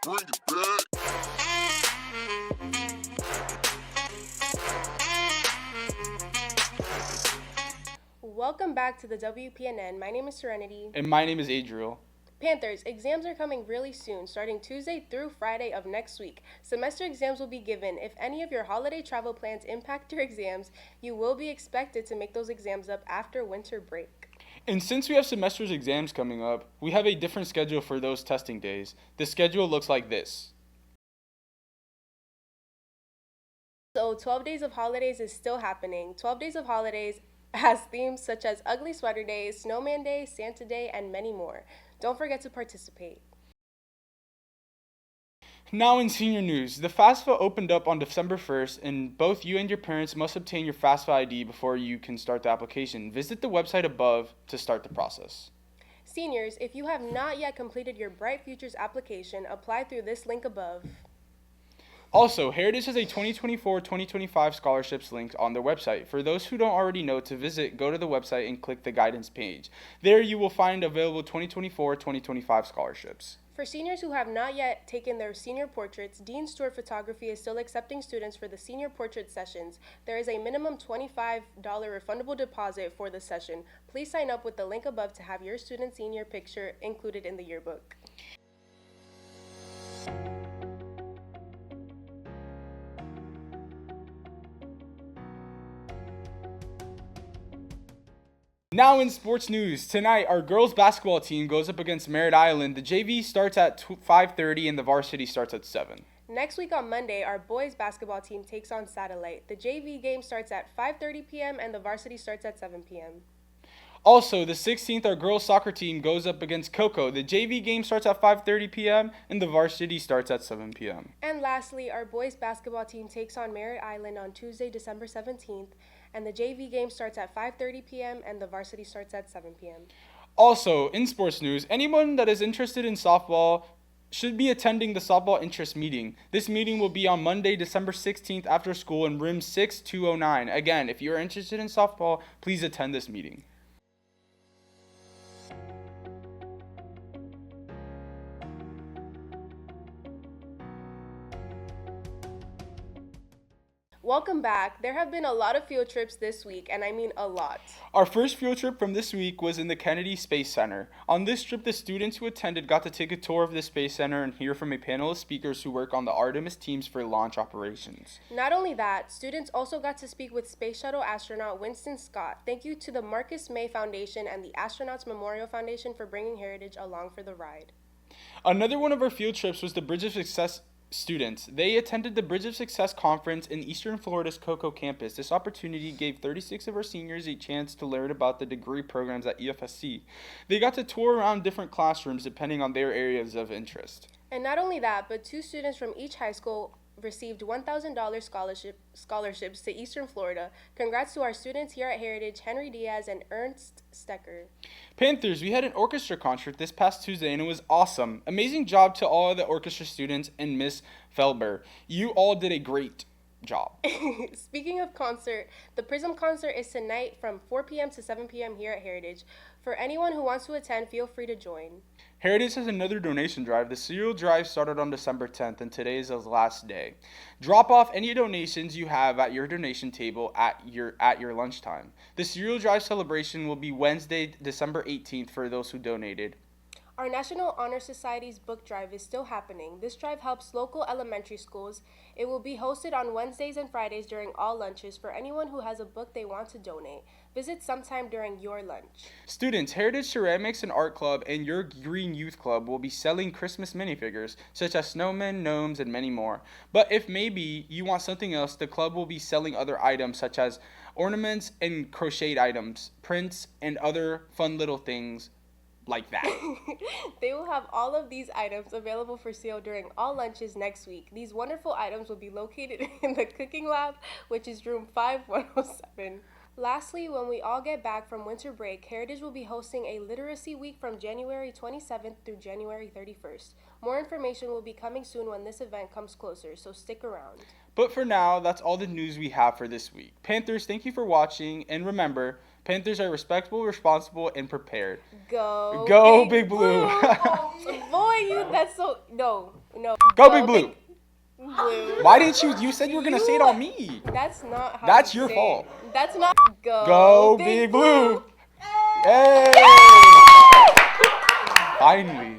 Bring it back. Welcome back to the WPNN. My name is Serenity. And my name is Adriel. Panthers, exams are coming really soon, starting Tuesday through Friday of next week. Semester exams will be given. If any of your holiday travel plans impact your exams, you will be expected to make those exams up after winter break. And since we have semester's exams coming up, we have a different schedule for those testing days. The schedule looks like this. So 12 Days of Holidays is still happening. 12 Days of Holidays has themes such as Ugly Sweater Day, Snowman Day, Santa Day, and many more. Don't forget to participate. Now in senior news, the FAFSA opened up on December 1st, and both you and your parents must obtain your FAFSA ID before you can start the application. Visit the website above to start the process. Seniors, if you have not yet completed your Bright Futures application, apply through this link above. Also, Heritage has a 2024-2025 scholarships link on their website. For those who don't already know to visit, go to the website and click the guidance page. There you will find available 2024-2025 scholarships. For seniors who have not yet taken their senior portraits, Dean Stewart Photography is still accepting students for the senior portrait sessions. There is a minimum $25 refundable deposit for the session. Please sign up with the link above to have your student senior picture included in the yearbook. Now in sports news, tonight our girls basketball team goes up against Merritt Island. The JV starts at 5:30 and the varsity starts at 7. Next week on Monday, our boys basketball team takes on Satellite. The JV game starts at 5:30 p.m. and the varsity starts at 7 p.m. Also, the 16th, our girls soccer team goes up against Cocoa. The JV game starts at 5:30 p.m. and the varsity starts at 7 p.m. And lastly, our boys basketball team takes on Merritt Island on Tuesday, December 17th, and the JV game starts at 5:30 p.m. and the varsity starts at 7 p.m. Also, in sports news, anyone that is interested in softball should be attending the softball interest meeting. This meeting will be on Monday, December 16th after school in room 6209. Again, if you are interested in softball, please attend this meeting. Welcome back. There have been a lot of field trips this week, and I mean a lot. Our first field trip from this week was in the Kennedy Space Center. On this trip, the students who attended got to take a tour of the Space Center and hear from a panel of speakers who work on the Artemis teams for launch operations. Not only that, students also got to speak with Space Shuttle astronaut Winston Scott. Thank you to the Marcus May Foundation and the Astronauts Memorial Foundation for bringing Heritage along for the ride. Another one of our field trips was the Bridge of Success students. They attended the Bridge of Success conference in Eastern Florida's Cocoa campus. This opportunity gave 36 of our seniors a chance to learn about the degree programs at EFSC. They got to tour around different classrooms depending on their areas of interest. And not only that, but two students from each high school received $1,000 scholarships to Eastern Florida. Congrats to our students here at Heritage, Henry Diaz and Ernst Stecker. Panthers, we had an orchestra concert this past Tuesday and it was awesome. Amazing job to all of the orchestra students and Miss Felber. You all did a great job. Speaking of concert, the Prism concert is tonight from 4 p.m. to 7 p.m. here at Heritage. For anyone who wants to attend, feel free to join. Heritage has another donation drive. The cereal drive started on December 10th and today is the last day. Drop off any donations you have at your donation table at your lunchtime. The cereal drive celebration will be Wednesday, December 18th for those who donated. Our National Honor Society's book drive is still happening. This drive helps local elementary schools. It will be hosted on Wednesdays and Fridays during all lunches for anyone who has a book they want to donate. Visit sometime during your lunch. Students, Heritage Ceramics and Art Club and your Green Youth Club will be selling Christmas minifigures, such as snowmen, gnomes, and many more. But if maybe you want something else, the club will be selling other items such as ornaments and crocheted items, prints, and other fun little things like that. They will have all of these items available for sale during all lunches next week. These wonderful items will be located in the cooking lab, which is room 5107. Lastly, when we all get back from winter break, Heritage will be hosting a Literacy Week from January 27th through January 31st. More information will be coming soon when this event comes closer, so stick around. But for now, that's all the news we have for this week. Panthers, thank you for watching, and remember, Panthers are respectable, responsible, and prepared. Go Go Big Blue! Oh, boy, that's so... No, No. Go Big Blue. Blue. Why didn't you? You said you were gonna say it on me. That's not how That's you your say fault. it. That's not. Go Big Blue. Hey! Finally.